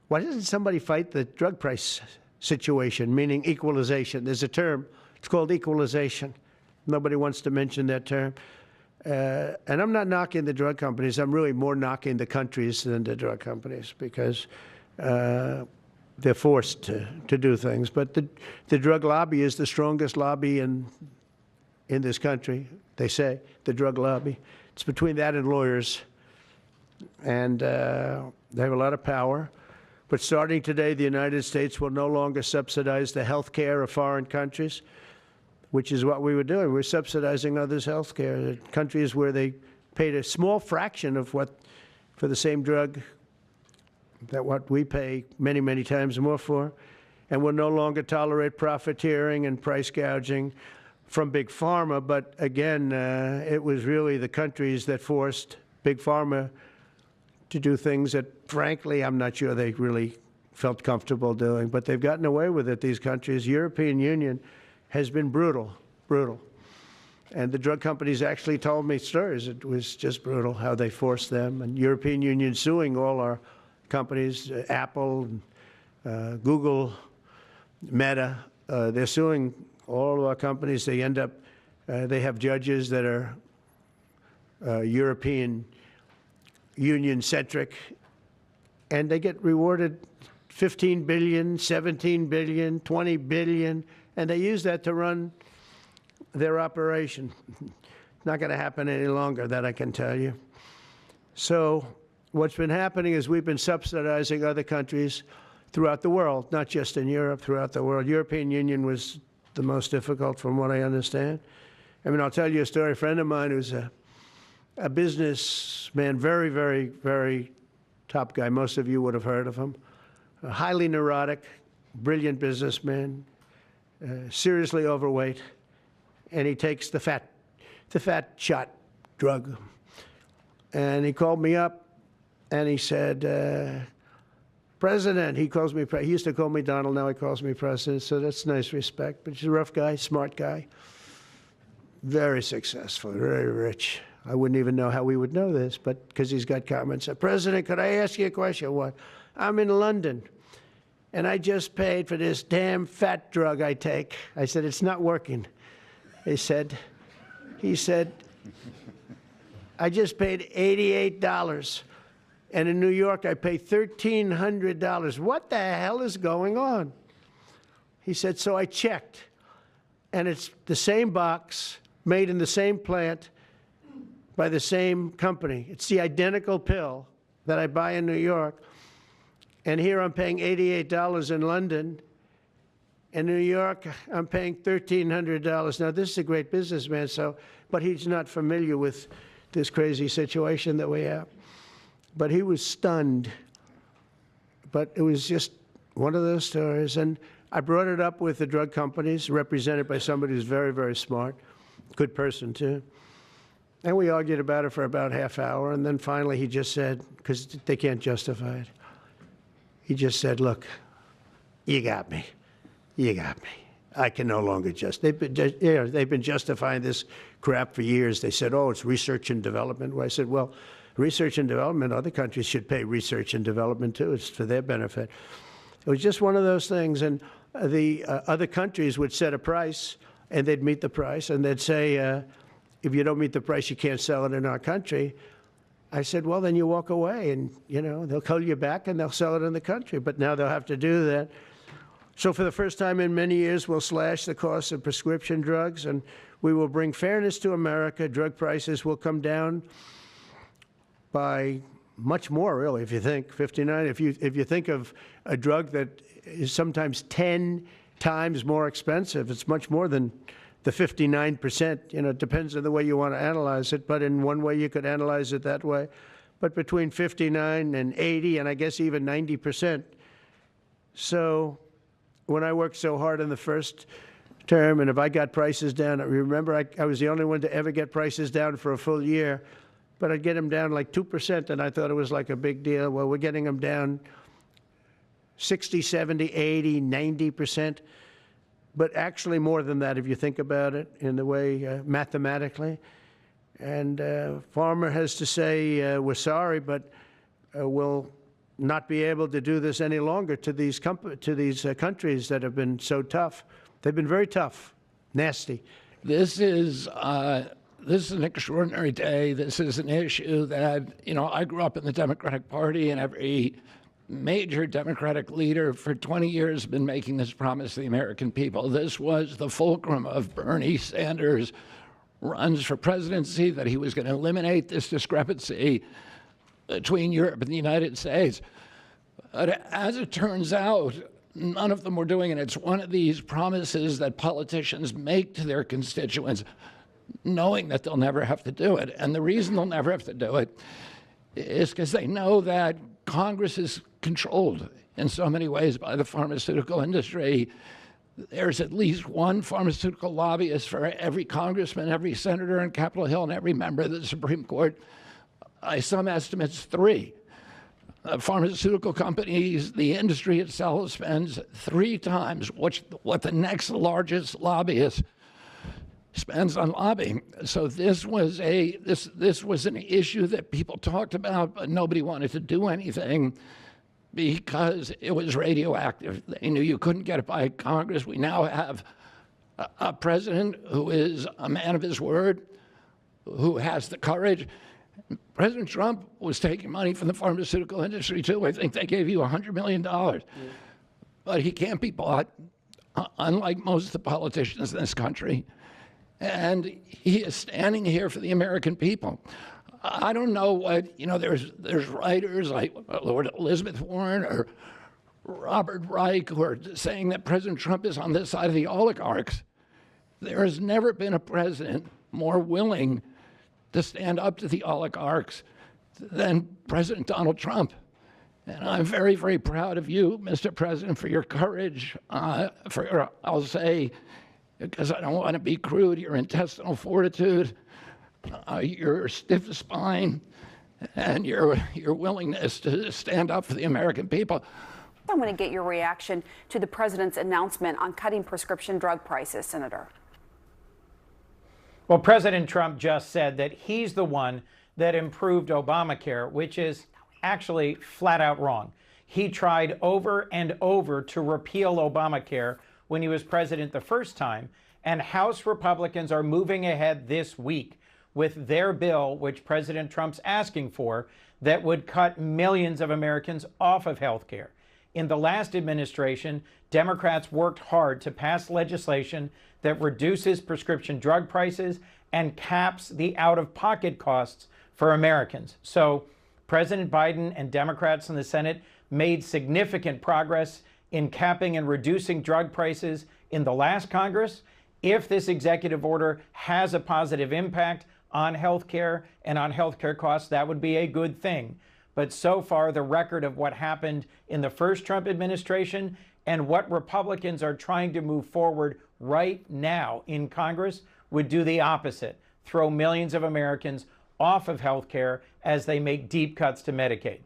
Why doesn't somebody fight the drug price situation, meaning equalization? There's a term. It's called equalization. Nobody wants to mention that term. And I'm not knocking the drug companies. I'm really more knocking the countries than the drug companies because they're forced to do things. But the drug lobby is the strongest lobby in this country, they say, the drug lobby. It's between that and lawyers. And they have a lot of power. But starting today, the United States will no longer subsidize the health care of foreign countries, which is what we were doing. We're subsidizing others' health care. Countries where they paid a small fraction of what, for the same drug, that what we pay many, many times more for. And we'll no longer tolerate profiteering and price gouging from Big Pharma. But again, it was really the countries that forced Big Pharma to do things that, frankly, I'm not sure they really felt comfortable doing. But they've gotten away with it, these countries. European Union has been brutal. And the drug companies actually told me stories. It was just brutal how they forced them. And European Union suing all our companies, Apple, Google, Meta. They're suing all of our companies. They end up, they have judges that are European Union-centric, and they get rewarded $15 billion, $17 billion, $20 billion, and they use that to run their operation. Not going to happen any longer, that I can tell you. So what's been happening is we've been subsidizing other countries throughout the world, not just in Europe, throughout the world. European Union was the most difficult from what I understand. I mean, I'll tell you a story. A friend of mine who's a businessman, very, very, very top guy. Most of you would have heard of him. A highly neurotic, brilliant businessman, seriously overweight, and he takes the fat shot drug. And he called me up, and he said, President, he calls me, he used to call me Donald, now he calls me President, so that's nice respect. But he's a rough guy, smart guy, very successful, very rich. I wouldn't even know how we would know this, but because he's got comments. President, could I ask you a question? What? I'm in London, and I just paid for this damn fat drug I take. I said, it's not working. He said, I just paid $88. And in New York, I pay $1,300. What the hell is going on? He said, so I checked, and it's the same box, made in the same plant, by the same company. It's the identical pill that I buy in New York. And here I'm paying $88 in London. In New York, I'm paying $1,300. Now, this is a great businessman, but he's not familiar with this crazy situation that we have. But he was stunned. But it was just one of those stories. And I brought it up with the drug companies, represented by somebody who's very, very smart, good person, too. And we argued about it for about half hour, and then finally he just said, because they can't justify it, he just said, look, you got me. You got me. I can no longer they've been justifying this crap for years. They said, oh, it's research and development. Well, I said, well, research and development, other countries should pay research and development too. It's for their benefit. It was just one of those things. And the other countries would set a price, and they'd meet the price, and they'd say, if you don't meet the price, you can't sell it in our country. I said, well, then you walk away, and, they'll call you back, and they'll sell it in the country. But now they'll have to do that. So for the first time in many years, we'll slash the cost of prescription drugs, and we will bring fairness to America. Drug prices will come down by much more, really, if you think 59. If you think of a drug that is sometimes 10 times more expensive, it's much more than the 59%. It depends on the way you want to analyze it, but in one way you could analyze it that way. But between 59 and 80, and I guess even 90%. So when I worked so hard in the first term, and if I got prices down, remember I was the only one to ever get prices down for a full year, but I'd get them down like 2%, and I thought it was like a big deal. Well, we're getting them down 60, 70, 80, 90%. But actually more than that, if you think about it in the way mathematically. And Pharma has to say, we're sorry, but we'll not be able to do this any longer to these countries that have been so tough. They've been very tough, nasty. This is an extraordinary day. This is an issue that, I grew up in the Democratic Party, and every major Democratic leader for 20 years has been making this promise to the American people. This was the fulcrum of Bernie Sanders' runs for presidency, that he was going to eliminate this discrepancy between Europe and the United States. But as it turns out, none of them were doing it. It's one of these promises that politicians make to their constituents, knowing that they'll never have to do it. And the reason they'll never have to do it is because they know that Congress is controlled in so many ways by the pharmaceutical industry. There's at least one pharmaceutical lobbyist for every congressman, every senator on Capitol Hill, and every member of the Supreme Court. By some estimates, 3. Pharmaceutical companies, the industry itself spends 3 times what the next largest lobbyist spends on lobbying. So this was an issue that people talked about, but nobody wanted to do anything because it was radioactive. They knew you couldn't get it by Congress. We now have a president who is a man of his word, who has the courage. President Trump was taking money from the pharmaceutical industry too. I think they gave you $100 million. Yeah. But he can't be bought, unlike most of the politicians in this country. And he is standing here for the American people. I don't know what, there's writers like Lord Elizabeth Warren or Robert Reich who are saying that President Trump is on this side of the oligarchs. There has never been a president more willing to stand up to the oligarchs than President Donald Trump. And I'm very, very proud of you, Mr. President, for your courage, I'll say, because I don't want to be crude, your intestinal fortitude, your stiff spine, and your willingness to stand up for the American people. I want to get your reaction to the president's announcement on cutting prescription drug prices, Senator. Well, President Trump just said that he's the one that improved Obamacare, which is actually flat out wrong. He tried over and over to repeal Obamacare when he was president the first time, and House Republicans are moving ahead this week with their bill, which President Trump's asking for, that would cut millions of Americans off of health care. In the last administration, Democrats worked hard to pass legislation that reduces prescription drug prices and caps the out-of-pocket costs for Americans. So President Biden and Democrats in the Senate made significant progress in capping and reducing drug prices in the last Congress. If this executive order has a positive impact on health care and on health care costs, that would be a good thing. But so far, the record of what happened in the first Trump administration and what Republicans are trying to move forward right now in Congress would do the opposite, throw millions of Americans off of health care as they make deep cuts to Medicaid.